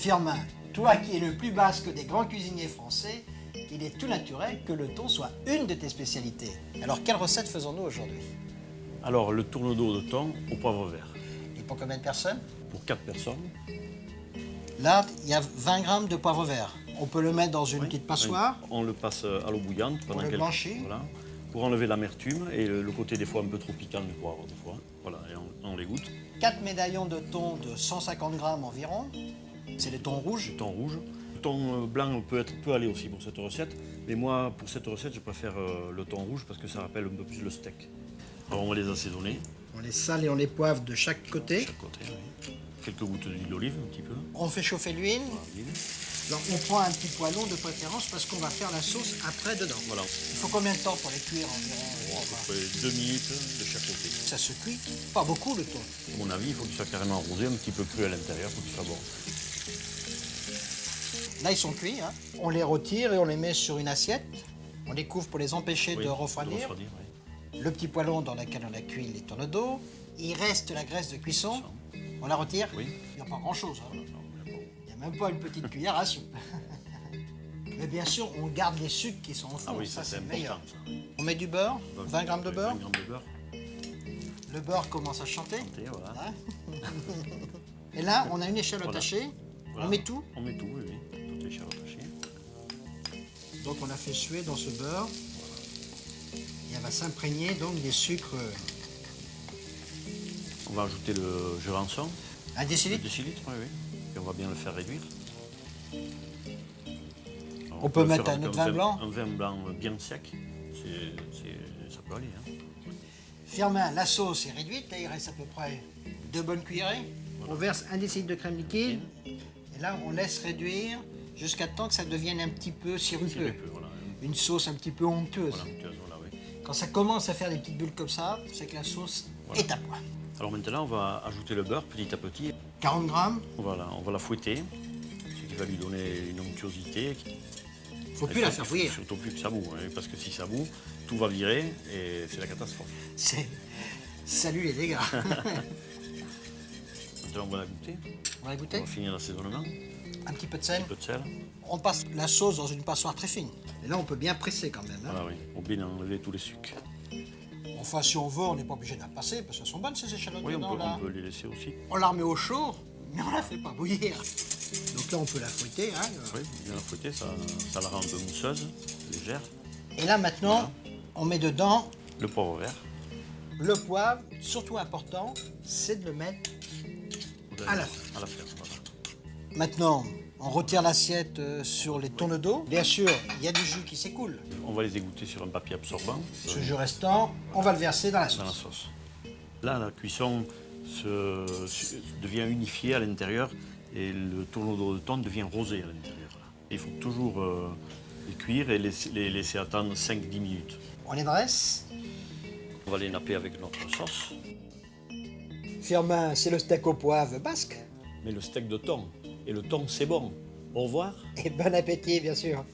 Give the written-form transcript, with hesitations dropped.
Firmin, toi qui es le plus basque des grands cuisiniers français, il est tout naturel que le thon soit une de tes spécialités. Alors, quelle recette faisons-nous aujourd'hui? Alors, le tourne-dos de thon au poivre vert. Et pour combien de personnes? Pour 4 personnes. Là, il y a 20 grammes de poivre vert. On peut le mettre dans une petite passoire. On le passe à l'eau bouillante pendant le blanchir. Voilà, pour enlever l'amertume et le côté des fois un peu trop piquant du poivre. Des fois. Voilà, et on les goûte. 4 médaillons de thon de 150 grammes environ. C'est le thon rouge. Le thon rouge. Le thon blanc peut aller aussi pour cette recette. Mais moi, pour cette recette, je préfère le thon rouge parce que ça rappelle un peu plus le steak. Alors, on va les assaisonner. On les sale et on les poivre de chaque côté. De chaque côté, oui. Quelques gouttes d'huile d'olive, un petit peu. On fait chauffer l'huile. Voilà, l'huile. Alors, on prend un petit poêlon de préférence parce qu'on va faire la sauce après dedans. Voilà. Il faut combien de temps pour les cuire environ? Bon, à peu près 2 minutes de chaque côté. Ça se cuit pas beaucoup le thon. À mon avis, il faut qu'il soit carrément rosé, un petit peu cru à l'intérieur pour qu'il soit bon. Là, ils sont cuits. Hein. On les retire et on les met sur une assiette. On les couvre pour les empêcher Oui, de refroidir. Oui. Le petit poêlon dans lequel on a cuit les tourne-dos. Il reste la graisse de cuisson. On la retire? Oui. Il n'y a pas grand-chose. Hein. Il n'y a même pas une petite cuillère à soupe. Mais bien sûr, on garde les sucres qui sont au fond. Ah oui, ça c'est c'est important. meilleur. Ça. On met du beurre, 20 grammes de beurre. 20 grammes de beurre. Le beurre commence à chanter. Et voilà. Hein. Et là, on a une échalote Voilà. hachée. Voilà. On met tout. On met tout, oui, oui. Tout est attaché. Donc on a fait suer dans ce beurre. Et elle va s'imprégner donc des sucres. On va ajouter le jurançon. 1 Le décilitre. décilitre, oui, oui. Et on va bien le faire réduire. Alors, On peut le mettre faire un avec autre vin blanc. Un vin blanc bien sec. Ça peut aller. Hein. Firmin, la sauce est réduite. Là, il reste à peu près 2 bonnes cuillerées. On verse 1 décilitre de crème liquide. Et là, on laisse réduire jusqu'à temps que ça devienne un petit peu sirupeux. Voilà. Une sauce un petit peu onctueuse. Voilà, voilà, oui. Quand ça commence à faire des petites bulles comme ça, c'est que la sauce est à point. Alors maintenant, on va ajouter le beurre petit à petit. 40 grammes. Voilà, on va la fouetter, ce qui va lui donner une onctuosité. Il ne faut plus la faire bouillir. Surtout plus que ça boue, hein, parce que si ça boue, tout va virer et c'est la catastrophe. Salut les dégâts. Maintenant, on va la goûter. On va la On goûter. va finir l'assaisonnement. Un petit peu de sel. Un peu de sel. On passe la sauce dans une passoire très fine. Et là, on peut bien presser quand même. Hein. Voilà, oui. On bien enlever tous les sucres. Enfin, si on veut, on n'est pas obligé de la passer parce qu'elles sont bonnes ces échalotes Oui, dedans, là. on peut les laisser aussi. On la remet au chaud, mais on la fait pas bouillir. Donc là, on peut la fouetter. Hein. Oui, bien la fouetter, ça la rend un peu mousseuse, légère. Et là, maintenant, on met dedans Le poivre vert. le poivre. Surtout important, c'est de le mettre à la fin. À la fin, voilà. Maintenant, on retire l'assiette sur les tourne-dos. Bien sûr, il y a du jus qui s'écoule. On va les égoutter sur un papier absorbant. Ce jus restant, on va le verser dans la Dans la sauce. sauce. Là, la cuisson devient unifiée à l'intérieur et le tourne-dos de thon devient rosé à l'intérieur. Il faut toujours les cuire et les laisser attendre 5-10 minutes. On les dresse. On va les napper avec notre sauce. Firmin, c'est le steak au poivre basque. Mais le steak de thon, et le thon c'est bon. Au revoir. Et bon appétit, bien sûr.